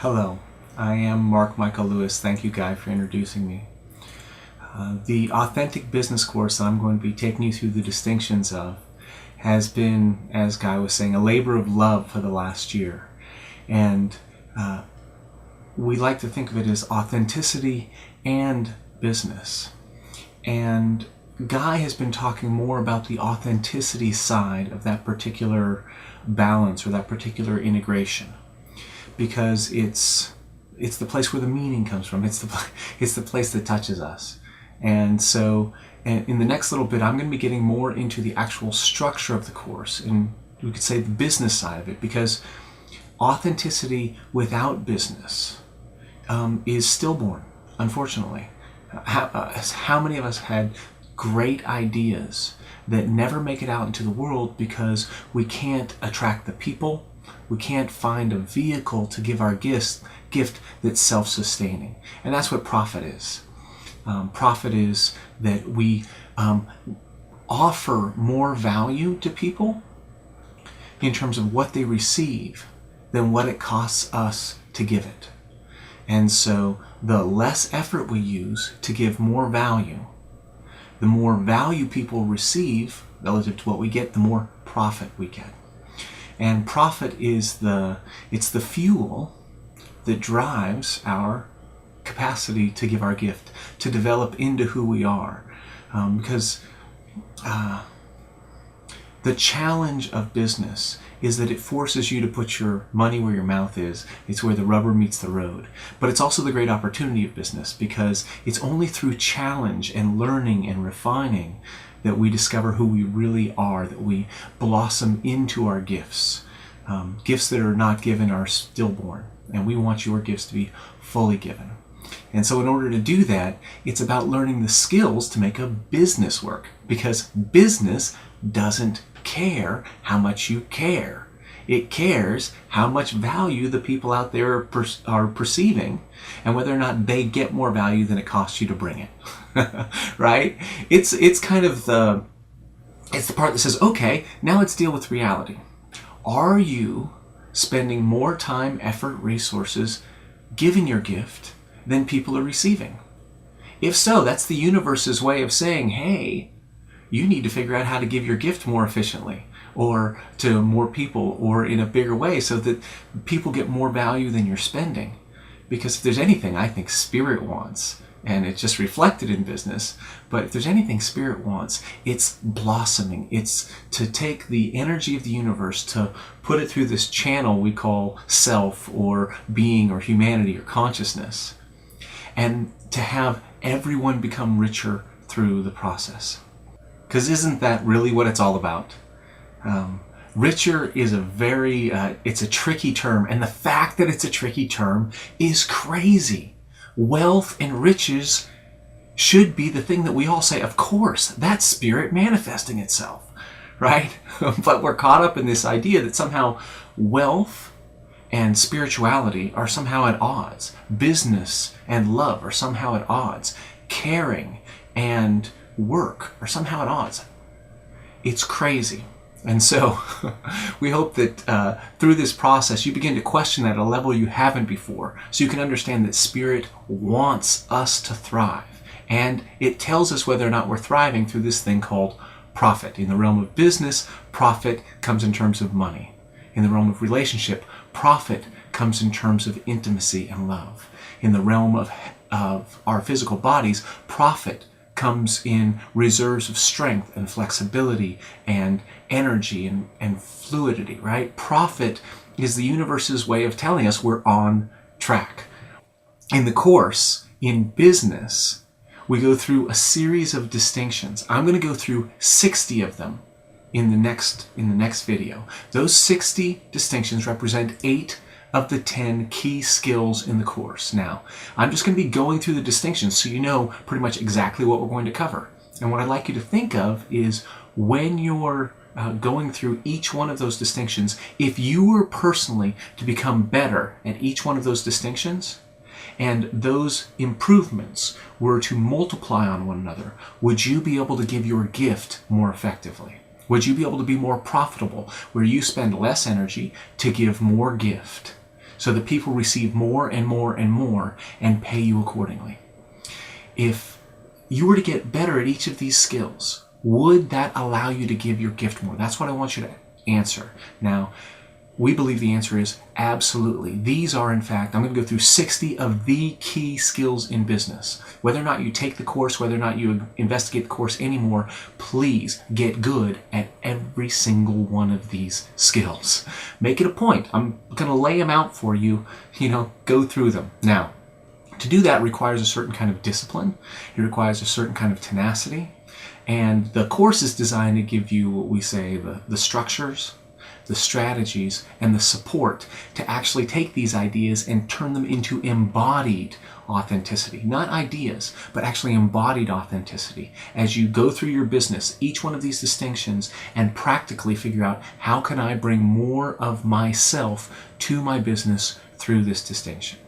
Hello, I am Mark Michael Lewis. Thank you, Guy, for introducing me. The Authentic Business course that I'm going to be taking you through the distinctions of has been, as Guy was saying, a labor of love for the last year. And we like to think of it as authenticity and business. And Guy has been talking more about the authenticity side of that particular balance or that particular integration, because it's the place where the meaning comes from. It's the place that touches us. And so in the next little bit, I'm going to be getting more into the actual structure of the course, and we could say the business side of it, because authenticity without business is stillborn, unfortunately. How many of us had great ideas that never make it out into the world because we can't attract the people? We can't find a vehicle to give our gift that's self-sustaining. And that's what profit is. Profit is that we offer more value to people in terms of what they receive than what it costs us to give it. And so the less effort we use to give more value, the more value people receive relative to what we get, the more profit we get. And profit is the fuel that drives our capacity to give our gift, to develop into who we are. Because the challenge of business is that it forces you to put your money where your mouth is. It's where the rubber meets the road. But it's also the great opportunity of business, because it's only through challenge and learning and refining that we discover who we really are, that we blossom into our gifts. Gifts that are not given are stillborn, and we want your gifts to be fully given. And so in order to do that, it's about learning the skills to make a business work, because business doesn't care how much you care. It cares how much value the people out there are perceiving, and whether or not they get more value than it costs you to bring it. Right? It's kind of the part that says, okay, now let's deal with reality. Are you spending more time, effort, resources giving your gift than people are receiving? If so, that's the universe's way of saying, hey, you need to figure out how to give your gift more efficiently, or to more people, or in a bigger way, so that people get more value than you're spending. Because if there's anything I think Spirit wants, and it's just reflected in business, but if there's anything Spirit wants, it's blossoming. It's to take the energy of the universe, to put it through this channel we call self, or being, or humanity, or consciousness, and to have everyone become richer through the process. Because isn't that really what it's all about? Richer is it's a tricky term, and the fact that it's a tricky term is crazy. Wealth and riches should be the thing that we all say, of course, that's Spirit manifesting itself, right? But we're caught up in this idea that somehow wealth and spirituality are somehow at odds. Business and love are somehow at odds. Caring and work are somehow at odds. It's crazy. And so we hope that through this process you begin to question that at a level you haven't before, so you can understand that Spirit wants us to thrive. And it tells us whether or not we're thriving through this thing called profit. In the realm of business, profit comes in terms of money. In the realm of relationship, profit comes in terms of intimacy and love. In the realm of our physical bodies, profit comes in reserves of strength and flexibility and energy and fluidity, right? Profit is the universe's way of telling us we're on track. In the course, in business, we go through a series of distinctions. I'm going to go through 60 of them in the next video. Those 60 distinctions represent 8 of the 10 key skills in the course. Now, I'm just going to be going through the distinctions so you know pretty much exactly what we're going to cover. And what I'd like you to think of is, when you're going through each one of those distinctions, if you were personally to become better at each one of those distinctions, and those improvements were to multiply on one another, would you be able to give your gift more effectively? Would you be able to be more profitable, where you spend less energy to give more gift? so that people receive more and more and more and pay you accordingly. If you were to get better at each of these skills, would that allow you to give your gift more? That's what I want you to answer. Now, we believe the answer is absolutely. These are, in fact, I'm going to go through 60 of the key skills in business. Whether or not you take the course, whether or not you investigate the course anymore, please get good at every single one of these skills. Make it a point. I'm going to lay them out for you, go through them. Now, to do that requires a certain kind of discipline. It requires a certain kind of tenacity. And the course is designed to give you what we say the structures, the strategies, and the support to actually take these ideas and turn them into embodied authenticity. Not ideas, but actually embodied authenticity. As you go through your business, each one of these distinctions, and practically figure out how can I bring more of myself to my business through this distinction.